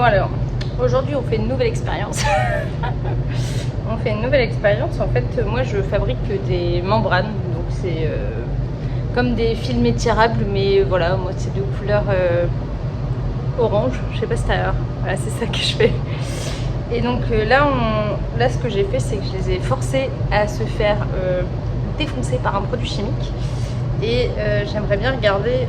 Bon alors, aujourd'hui on fait une nouvelle expérience. On fait une nouvelle expérience. En fait, moi je fabrique des membranes. Donc c'est comme des films étirables, mais voilà, moi c'est de couleur orange. Je sais pas si t'as... Voilà, c'est ça que je fais. Et donc là ce que j'ai fait, c'est que je les ai forcés à se faire défoncer par un produit chimique. Et j'aimerais bien regarder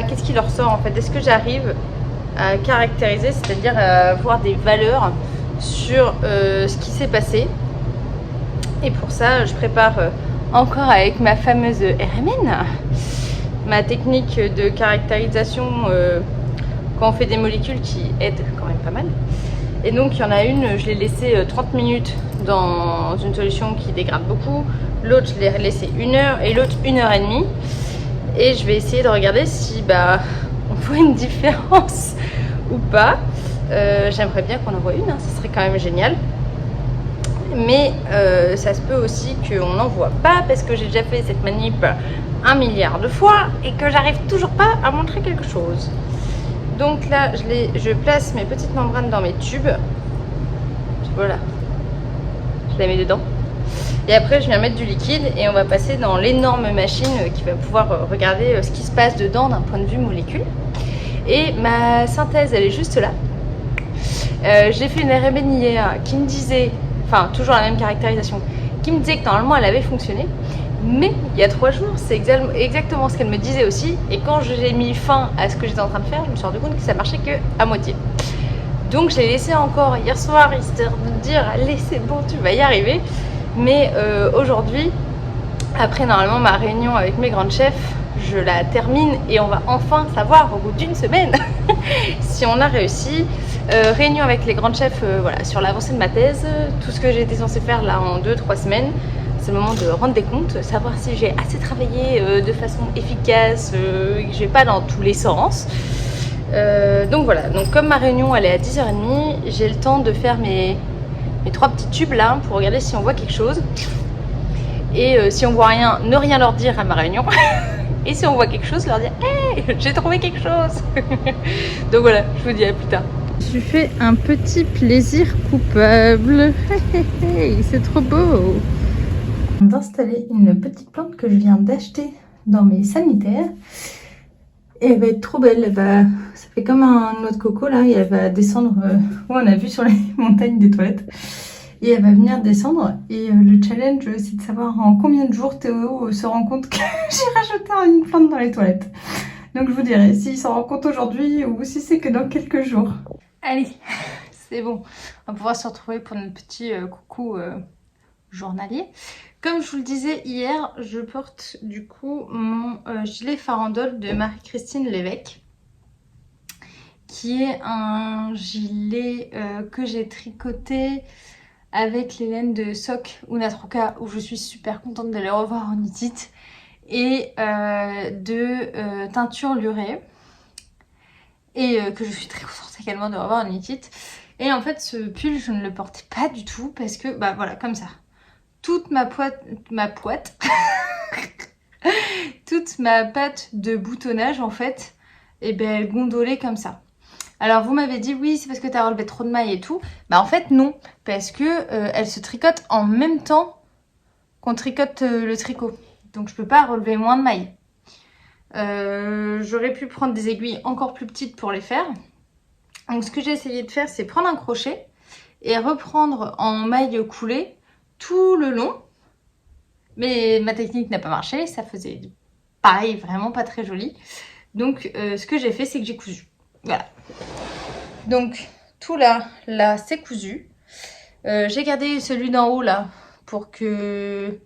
qu'est-ce qui leur sort en fait. Est-ce que j'arrive à caractériser, c'est-à-dire à avoir des valeurs sur ce qui s'est passé. Et pour ça, je prépare encore avec ma fameuse RMN, ma technique de caractérisation quand on fait des molécules qui aident quand même pas mal. Et donc il y en a une, je l'ai laissée 30 minutes dans une solution qui dégrade beaucoup. L'autre, je l'ai laissée 1 heure et l'autre 1h30. Et je vais essayer de regarder si on voit une différence ou pas. J'aimerais bien qu'on en voit une, hein, ça serait quand même génial. Mais ça se peut aussi qu'on n'en voit pas parce que j'ai déjà fait cette manip 1 milliard de fois et que j'arrive toujours pas à montrer quelque chose. Donc là, je place mes petites membranes dans mes tubes. Voilà. Je la mets dedans. Et après, je viens mettre du liquide et on va passer dans l'énorme machine qui va pouvoir regarder ce qui se passe dedans d'un point de vue molécule. Et ma synthèse, elle est juste là. J'ai fait une RMN hier qui me disait, enfin toujours la même caractérisation, qui me disait que normalement elle avait fonctionné. Mais il y a 3 jours, c'est exactement ce qu'elle me disait aussi. Et quand j'ai mis fin à ce que j'étais en train de faire, je me suis rendu compte que ça marchait que à moitié. Donc je l'ai laissé encore hier soir, histoire de dire, allez c'est bon, tu vas y arriver. Mais aujourd'hui, après normalement ma réunion avec mes grandes chefs, je la termine et on va enfin savoir au bout d'1 semaine si on a réussi. Réunion avec les grandes chefs voilà, sur l'avancée de ma thèse, tout ce que j'ai été censée faire là en 2-3 semaines. C'est le moment de rendre des comptes, savoir si j'ai assez travaillé de façon efficace, que je vais pas dans tous les sens. Donc voilà, donc comme ma réunion elle est à 10h30, j'ai le temps de faire mes 3 petits tubes là pour regarder si on voit quelque chose. Et si on voit rien, ne rien leur dire à ma réunion. Et si on voit quelque chose, leur dire hey, j'ai trouvé quelque chose. Donc voilà, je vous dis à plus tard. Je fais un petit plaisir coupable. C'est trop beau. D'installer une petite plante que je viens d'acheter dans mes sanitaires. Et elle va être trop belle. Ça fait comme un noix de coco là. Et elle va descendre où on a vu sur les montagnes des toilettes. Et elle va venir descendre. Et le challenge, c'est de savoir en combien de jours Théo se rend compte que j'ai rajouté une plante dans les toilettes. Donc je vous dirai s'il s'en rend compte aujourd'hui ou si c'est que dans quelques jours. Allez, c'est bon. On va pouvoir se retrouver pour notre petit coucou journalier. Comme je vous le disais hier, je porte du coup mon gilet farandole de Marie-Christine Lévesque, qui est un gilet que j'ai tricoté avec les laines de Sock ou Natruka, où je suis super contente de les revoir en nitite, et de teinture lurée, et que je suis très contente également de revoir en nitite. Et en fait, ce pull, je ne le portais pas du tout parce que, voilà, comme ça. Toute ma toute ma patte de boutonnage, en fait, elle gondolait comme ça. Alors vous m'avez dit oui c'est parce que tu as relevé trop de mailles et tout. En fait non, parce que elle se tricote en même temps qu'on tricote le tricot. Donc je peux pas relever moins de mailles. J'aurais pu prendre des aiguilles encore plus petites pour les faire. Donc ce que j'ai essayé de faire, c'est prendre un crochet et reprendre en maille coulée tout le long. Mais ma technique n'a pas marché, ça faisait pareil, vraiment pas très joli. Donc ce que j'ai fait, c'est que j'ai cousu. Voilà. Donc tout là c'est cousu. J'ai gardé celui d'en haut là pour le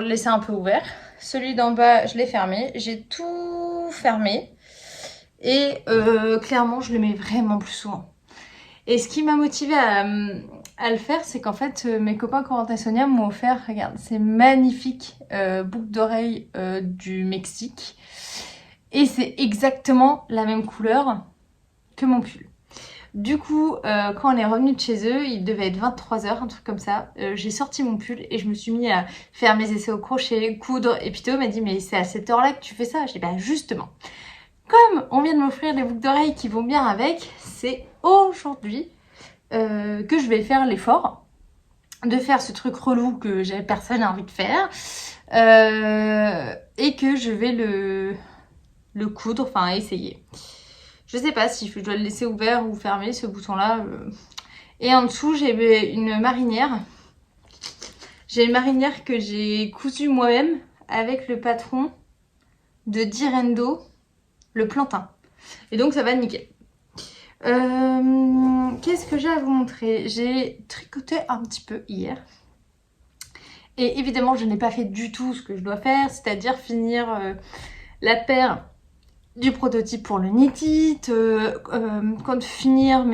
laisser un peu ouvert. Celui d'en bas, je l'ai fermé. J'ai tout fermé. Et clairement, je le mets vraiment plus souvent. Et ce qui m'a motivée à le faire, c'est qu'en fait, mes copains Corentin et Sonia m'ont offert, regarde, ces magnifiques boucles d'oreilles du Mexique. Et c'est exactement la même couleur que mon pull. Du coup, quand on est revenu de chez eux, il devait être 23h, un truc comme ça. J'ai sorti mon pull et je me suis mis à faire mes essais au crochet, coudre. Et puis Théo m'a dit, mais c'est à cette heure-là que tu fais ça? Je dis, justement. comme on vient de m'offrir les boucles d'oreilles qui vont bien avec, c'est aujourd'hui que je vais faire l'effort de faire ce truc relou que j'ai personne n'a envie de faire et que je vais le coudre, enfin essayer. Je sais pas si je dois le laisser ouvert ou fermer ce bouton là. Et en dessous j'ai une marinière. J'ai une marinière que j'ai cousue moi-même avec le patron de Direndo, le plantain. Et donc ça va nickel. Qu'est-ce que j'ai à vous montrer? J'ai tricoté un petit peu hier. Et évidemment, je n'ai pas fait du tout ce que je dois faire, c'est-à-dire finir la paire du prototype pour le knit-it, finir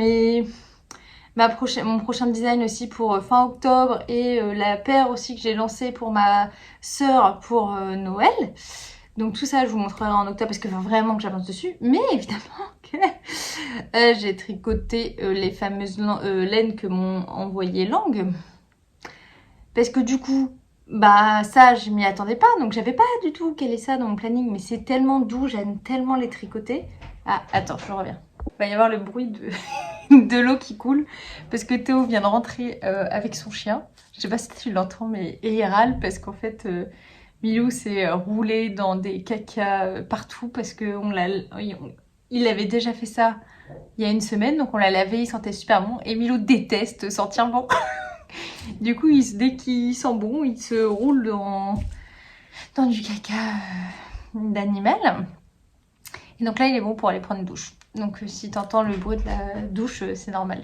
mon prochain design aussi pour fin octobre et la paire aussi que j'ai lancée pour ma sœur pour Noël. Donc tout ça je vous montrerai en octobre parce que faut vraiment que j'avance dessus. Mais évidemment que j'ai tricoté les fameuses laines que m'ont envoyé Lang. Parce que du coup, bah ça je m'y attendais pas. Donc j'avais pas du tout calé ça dans mon planning. Mais c'est tellement doux, j'aime tellement les tricoter. Ah attends, je reviens. Il va y avoir le bruit de l'eau qui coule. Parce que Théo vient de rentrer avec son chien. Je sais pas si tu l'entends mais il râle parce qu'en fait... Milou s'est roulé dans des cacas partout parce que il avait déjà fait ça il y a une semaine, donc on l'a lavé, il sentait super bon. Et Milou déteste sentir bon. Du coup, dès qu'il sent bon, il se roule dans du caca d'animal. Et donc là, il est bon pour aller prendre une douche. Donc si t'entends le bruit de la douche, c'est normal.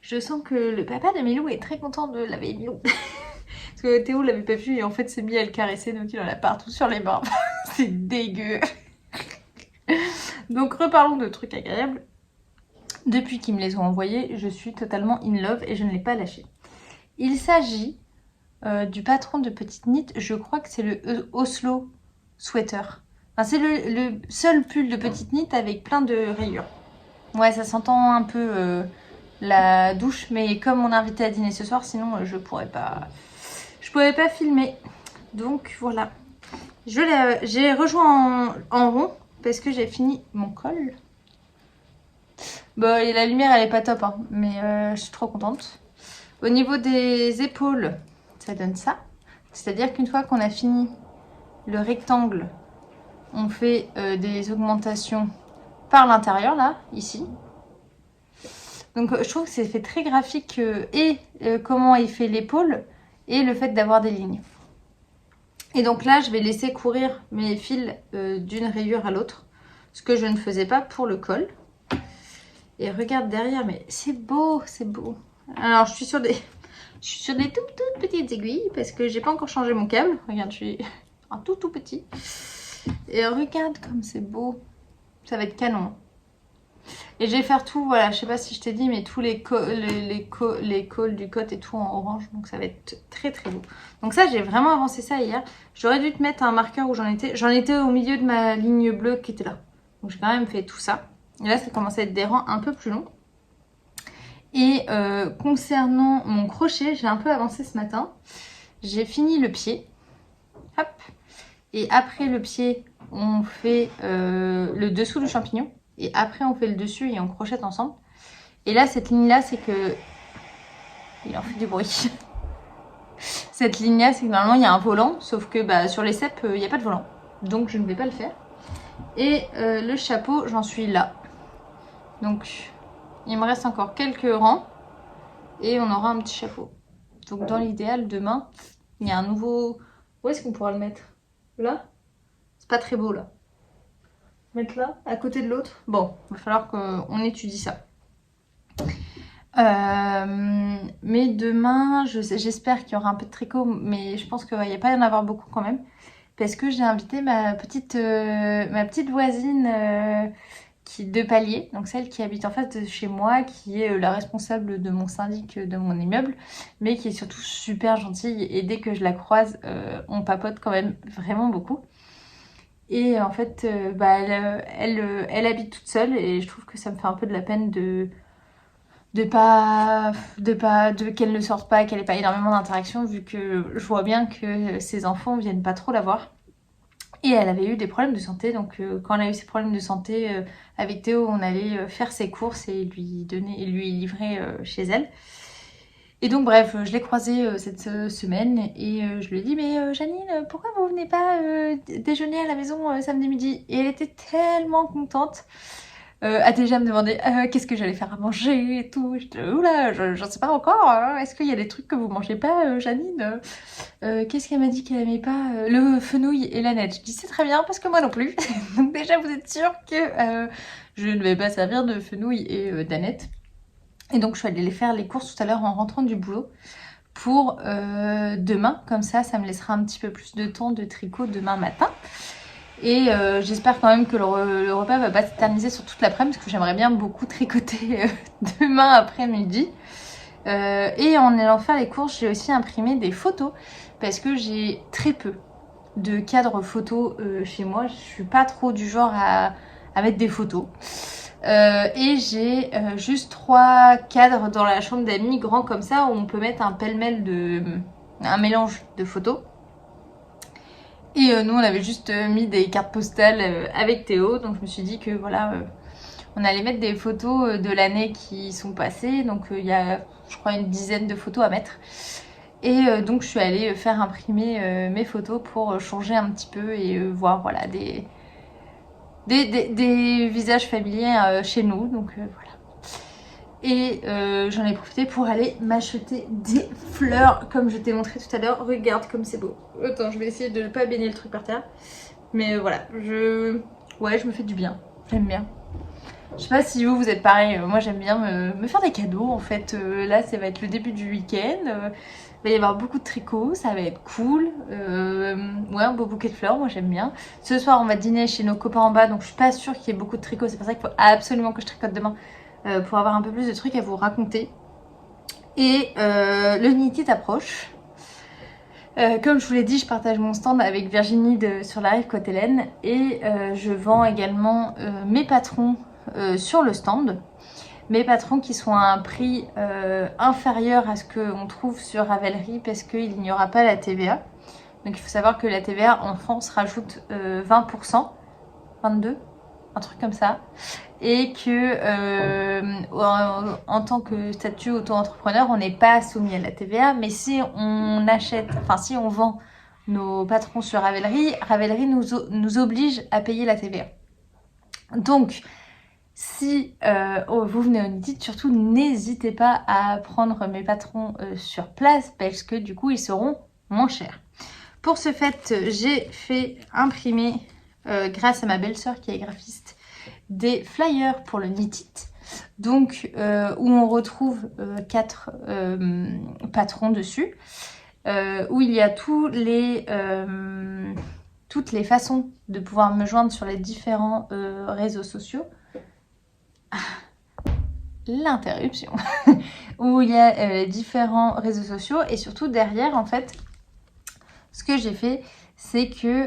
Je sens que le papa de Milou est très content de laver Milou. Parce que Théo l'avait pas vu et en fait s'est mis à le caresser, donc il en a partout sur les mains. C'est dégueu. Donc reparlons de trucs agréables. Depuis qu'ils me les ont envoyés, je suis totalement in love et je ne l'ai pas lâché. Il s'agit du patron de Petite Knit, je crois que c'est le Oslo Sweater. Enfin, c'est le seul pull de Petite Knit avec plein de rayures. Ouais, ça s'entend un peu la douche, mais comme on est invité à dîner ce soir, sinon je pourrais pas filmer. Donc voilà. J'ai rejoint en rond parce que j'ai fini mon col. Bon, et la lumière elle est pas top, hein, mais je suis trop contente. Au niveau des épaules, ça donne ça. C'est-à-dire qu'une fois qu'on a fini le rectangle, on fait des augmentations par l'intérieur, là, ici. Donc je trouve que c'est fait très graphique comment il fait l'épaule et le fait d'avoir des lignes. Et donc là, je vais laisser courir mes fils d'une rayure à l'autre, ce que je ne faisais pas pour le col. Et regarde derrière, mais c'est beau, c'est beau. Alors je suis sur des toutes petites aiguilles parce que j'ai pas encore changé mon câble. Regarde, je suis un tout petit. Et regarde comme c'est beau. Ça va être canon. Et je vais faire tout, voilà, je sais pas si je t'ai dit, mais tous les cols du côte et tout en orange. Donc ça va être très très beau. Donc ça, j'ai vraiment avancé ça hier. J'aurais dû te mettre un marqueur où j'en étais. J'en étais au milieu de ma ligne bleue qui était là. Donc j'ai quand même fait tout ça. Et là, ça commence à être des rangs un peu plus longs. Et concernant mon crochet, j'ai un peu avancé ce matin. J'ai fini le pied. Hop. Et après le pied, on fait le dessous du champignon. Et après, on fait le dessus et on crochette ensemble. Et là, cette ligne-là, c'est que... Il en fait du bruit. Cette ligne-là, c'est que normalement, il y a un volant. Sauf que sur les cèpes, il n'y a pas de volant. Donc, je ne vais pas le faire. Et le chapeau, j'en suis là. Donc, il me reste encore quelques rangs. Et on aura un petit chapeau. Donc, dans l'idéal, demain, il y a un nouveau... Où est-ce qu'on pourra le mettre? Là? C'est pas très beau, là. Mettre là, à côté de l'autre. Bon, il va falloir qu'on étudie ça. Mais demain, j'espère qu'il y aura un peu de tricot, mais je pense qu'il n'y a pas y en avoir beaucoup quand même. Parce que j'ai invité ma petite voisine de palier, donc celle qui habite en face de chez moi, qui est la responsable de mon syndic de mon immeuble, mais qui est surtout super gentille. Et dès que je la croise, on papote quand même vraiment beaucoup. Et en fait, elle habite toute seule et je trouve que ça me fait un peu de la peine qu'elle ne sorte pas, qu'elle n'ait pas énormément d'interactions vu que je vois bien que ses enfants viennent pas trop la voir. Et elle avait eu des problèmes de santé, donc quand elle a eu ses problèmes de santé avec Théo, on allait faire ses courses et lui livrer chez elle. Et donc bref, je l'ai croisée cette semaine et je lui ai dit mais Janine, pourquoi vous venez pas déjeuner à la maison samedi midi? Et elle était tellement contente. A déjà me demander qu'est-ce que j'allais faire à manger et tout. J'étais oula, j'en sais pas encore. Hein. Est-ce qu'il y a des trucs que vous mangez pas, Janine? Qu'est-ce qu'elle m'a dit qu'elle aimait pas? Le fenouil et la neige. Je dis c'est très bien parce que moi non plus. Donc déjà vous êtes sûr que je ne vais pas servir de fenouil et d'aneth. Et donc je suis allée les faire les courses tout à l'heure en rentrant du boulot pour demain. Comme ça me laissera un petit peu plus de temps de tricot demain matin. Et j'espère quand même que le repas va pas s'éterniser sur toute l'après-midi parce que j'aimerais bien beaucoup tricoter demain après-midi. Et en allant faire les courses, j'ai aussi imprimé des photos parce que j'ai très peu de cadres photos chez moi. Je suis pas trop du genre à mettre des photos. Et j'ai juste 3 cadres dans la chambre d'amis, grands comme ça, où on peut mettre un pêle-mêle un mélange de photos. Et nous on avait juste mis des cartes postales avec Théo, donc je me suis dit que voilà, on allait mettre des photos de l'année qui sont passées, donc il y a je crois une dizaine de photos à mettre. Et donc je suis allée faire imprimer mes photos pour changer un petit peu et voir voilà des visages familiers chez nous, donc voilà. Et j'en ai profité pour aller m'acheter des fleurs comme je t'ai montré tout à l'heure. Regarde comme c'est beau. Attends, je vais essayer de ne pas baigner le truc par terre. Mais voilà, ouais, je me fais du bien. J'aime bien. Je sais pas si vous êtes pareil. Moi, j'aime bien me faire des cadeaux. En fait, là, ça va être le début du week-end. Il va y avoir beaucoup de tricot. Ça va être cool. Ouais, un beau bouquet de fleurs. Moi, j'aime bien. Ce soir, on va dîner chez nos copains en bas. Donc, je suis pas sûre qu'il y ait beaucoup de tricot. C'est pour ça qu'il faut absolument que je tricote demain. Pour avoir un peu plus de trucs à vous raconter. Et le Knit approche. Comme je vous l'ai dit, je partage mon stand avec Virginie sur la rive Côte-Hélène. Et je vends également mes patrons sur le stand. Mes patrons qui sont à un prix inférieur à ce qu'on trouve sur Ravelry parce qu'il n'y aura pas la TVA. Donc il faut savoir que la TVA en France rajoute 20%, 22%, un truc comme ça. Et que en tant que statut auto-entrepreneur, on n'est pas soumis à la TVA. Mais si on achète, enfin si on vend nos patrons sur Ravelry, Ravelry nous oblige à payer la TVA. Donc, si vous venez au Knit, surtout n'hésitez pas à prendre mes patrons sur place parce que du coup, ils seront moins chers. Pour ce fait, j'ai fait imprimer, grâce à ma belle-sœur qui est graphiste, des flyers pour le Knit It, donc où on retrouve 4 patrons dessus, où il y a toutes les façons de pouvoir me joindre sur les différents réseaux sociaux. L'interruption. Où il y a différents réseaux sociaux et surtout derrière en fait ce que j'ai fait c'est que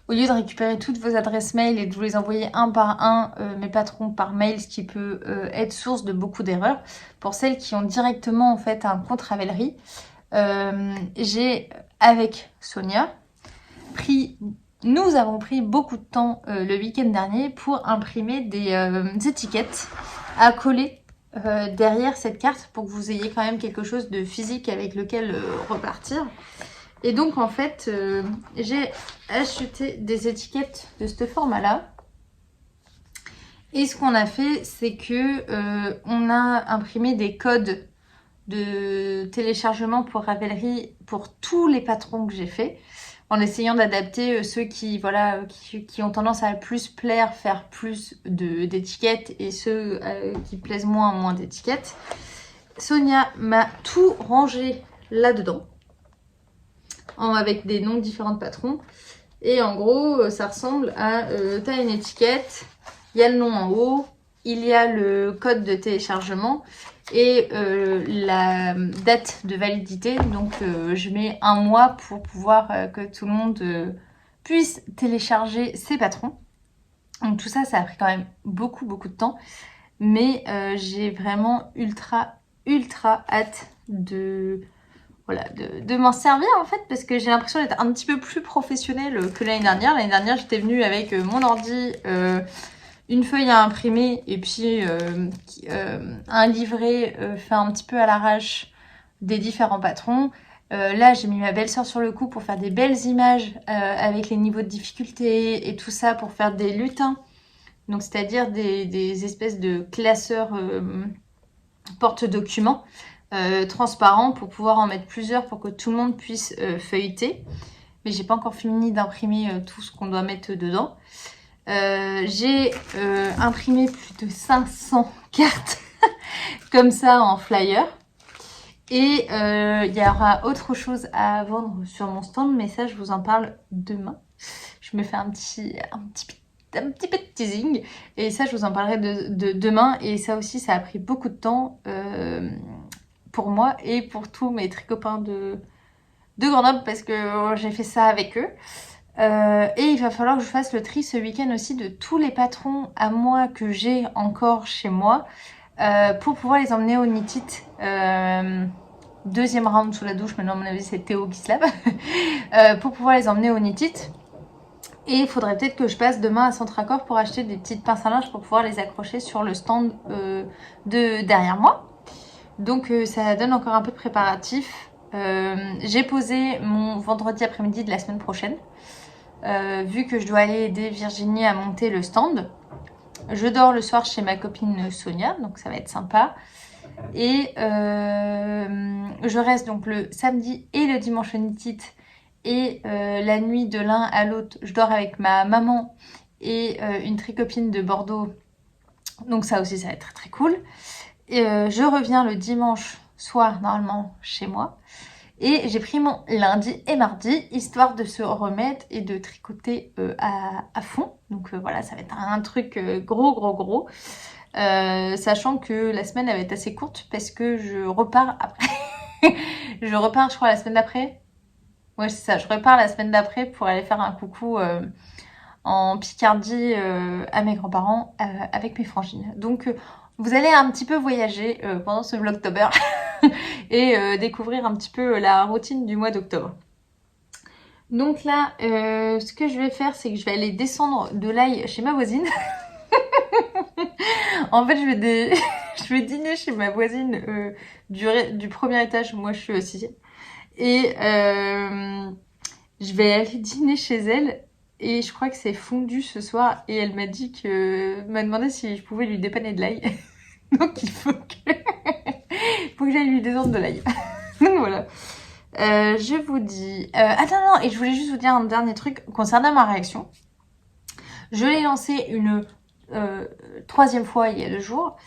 au lieu de récupérer toutes vos adresses mail et de vous les envoyer un par un mes patrons par mail, ce qui peut être source de beaucoup d'erreurs, pour celles qui ont directement en fait un compte Ravelry, j'ai avec Sonia nous avons pris beaucoup de temps le week-end dernier pour imprimer des étiquettes à coller derrière cette carte pour que vous ayez quand même quelque chose de physique avec lequel repartir. Et donc en fait, j'ai acheté des étiquettes de ce format-là. Et ce qu'on a fait, c'est que on a imprimé des codes de téléchargement pour Ravelry pour tous les patrons que j'ai fait, en essayant d'adapter ceux qui, voilà, qui ont tendance à plus plaire, faire plus d'étiquettes, et ceux qui plaisent moins d'étiquettes. Sonia m'a tout rangé là-dedans, avec des noms différents de patrons. Et en gros, ça ressemble à, t'as une étiquette, il y a le nom en haut, il y a le code de téléchargement et la date de validité. Donc je mets un mois pour pouvoir que tout le monde puisse télécharger ses patrons. Donc tout ça, ça a pris quand même beaucoup de temps. Mais j'ai vraiment ultra hâte de voilà, de m'en servir en fait, parce que j'ai l'impression d'être un petit peu plus professionnelle que l'année dernière. L'année dernière, j'étais venue avec mon ordi, une feuille à imprimer et puis un livret fait un petit peu à l'arrache des différents patrons. Là, j'ai mis ma belle-sœur sur le coup pour faire des belles images avec les niveaux de difficulté et tout ça pour faire des lutins. Donc, c'est-à-dire des espèces de classeurs porte-documents transparents pour pouvoir en mettre plusieurs pour que tout le monde puisse feuilleter. Mais j'ai pas encore fini d'imprimer tout ce qu'on doit mettre dedans. J'ai imprimé plus de 500 cartes comme ça en flyer. Et il y aura autre chose à vendre sur mon stand, mais ça je vous en parle demain. Je me fais un petit peu de teasing et ça je vous en parlerai de demain. Et ça aussi ça a pris beaucoup de temps pour moi et pour tous mes tricopains de Grenoble parce que j'ai fait ça avec eux. Et il va falloir que je fasse le tri ce week-end aussi de tous les patrons à moi que j'ai encore chez moi pour pouvoir les emmener au Knit It. Deuxième round sous la douche, maintenant à mon avis c'est Théo qui se lave. Pour pouvoir les emmener au Knit It. Et il faudrait peut-être que je passe demain à Centracor pour acheter des petites pinces à linge pour pouvoir les accrocher sur le stand derrière moi. Donc ça donne encore un peu de préparatif. J'ai posé mon vendredi après-midi de la semaine prochaine. Vu que je dois aller aider Virginie à monter le stand. Je dors le soir chez ma copine Sonia, donc ça va être sympa. Et je reste donc le samedi et le dimanche au Knit It. Et la nuit de l'un à l'autre, je dors avec ma maman et une tricopine de Bordeaux. Donc ça aussi, ça va être très très cool. Et je reviens le dimanche soir, normalement, chez moi. Et j'ai pris mon lundi et mardi, histoire de se remettre et de tricoter à fond. Donc voilà, ça va être un truc gros. Sachant que la semaine elle va être assez courte parce que je repars après. Je repars, je crois, la semaine d'après. Ouais, c'est ça, je repars la semaine d'après pour aller faire un coucou en Picardie à mes grands-parents avec mes frangines. Donc vous allez un petit peu voyager pendant ce vlogtober et découvrir un petit peu la routine du mois d'octobre. Donc là, ce que je vais faire, c'est que je vais aller descendre de l'ail chez ma voisine. En fait, je vais dîner chez ma voisine du premier étage. Moi, je suis au 6e. Et je vais aller dîner chez elle. Et je crois que c'est fondu ce soir. Et elle m'a demandé si je pouvais lui dépanner de l'ail. Donc il faut que j'aille lui descendre de l'ail. Donc voilà. Je vous dis... attends, non, et je voulais juste vous dire un dernier truc concernant ma réaction. Je l'ai lancé une troisième fois il y a 2 jours.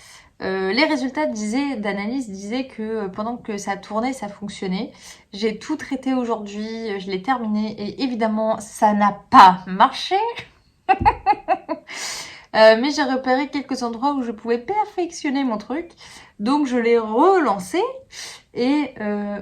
Les résultats d'analyse disaient que pendant que ça tournait, ça fonctionnait. J'ai tout traité aujourd'hui, je l'ai terminé et évidemment, ça n'a pas marché. Mais j'ai repéré quelques endroits où je pouvais perfectionner mon truc. Donc je l'ai relancé et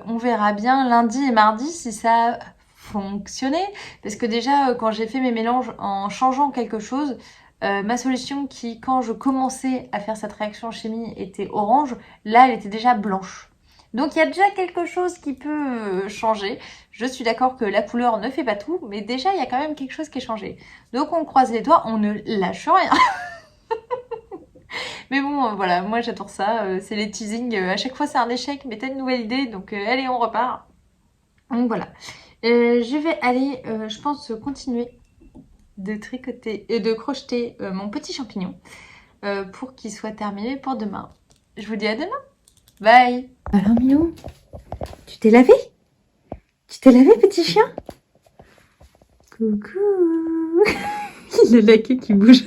on verra bien lundi et mardi si ça a fonctionné. Parce que déjà, quand j'ai fait mes mélanges en changeant quelque chose, ma solution qui, quand je commençais à faire cette réaction en chimie, était orange, là elle était déjà blanche. Donc il y a déjà quelque chose qui peut changer. Je suis d'accord que la couleur ne fait pas tout, mais déjà il y a quand même quelque chose qui est changé. Donc on croise les doigts, on ne lâche rien. Mais bon, voilà, moi j'adore ça. C'est les teasings. À chaque fois c'est un échec, mais t'as une nouvelle idée, donc allez, on repart. Donc voilà. Je vais aller, je pense, continuer de tricoter et de crocheter mon petit champignon pour qu'il soit terminé pour demain. Je vous dis à demain. Bye. Alors Minou, tu t'es lavé? Tu t'es lavé, petit chien? Coucou. Il a la queue qui bouge.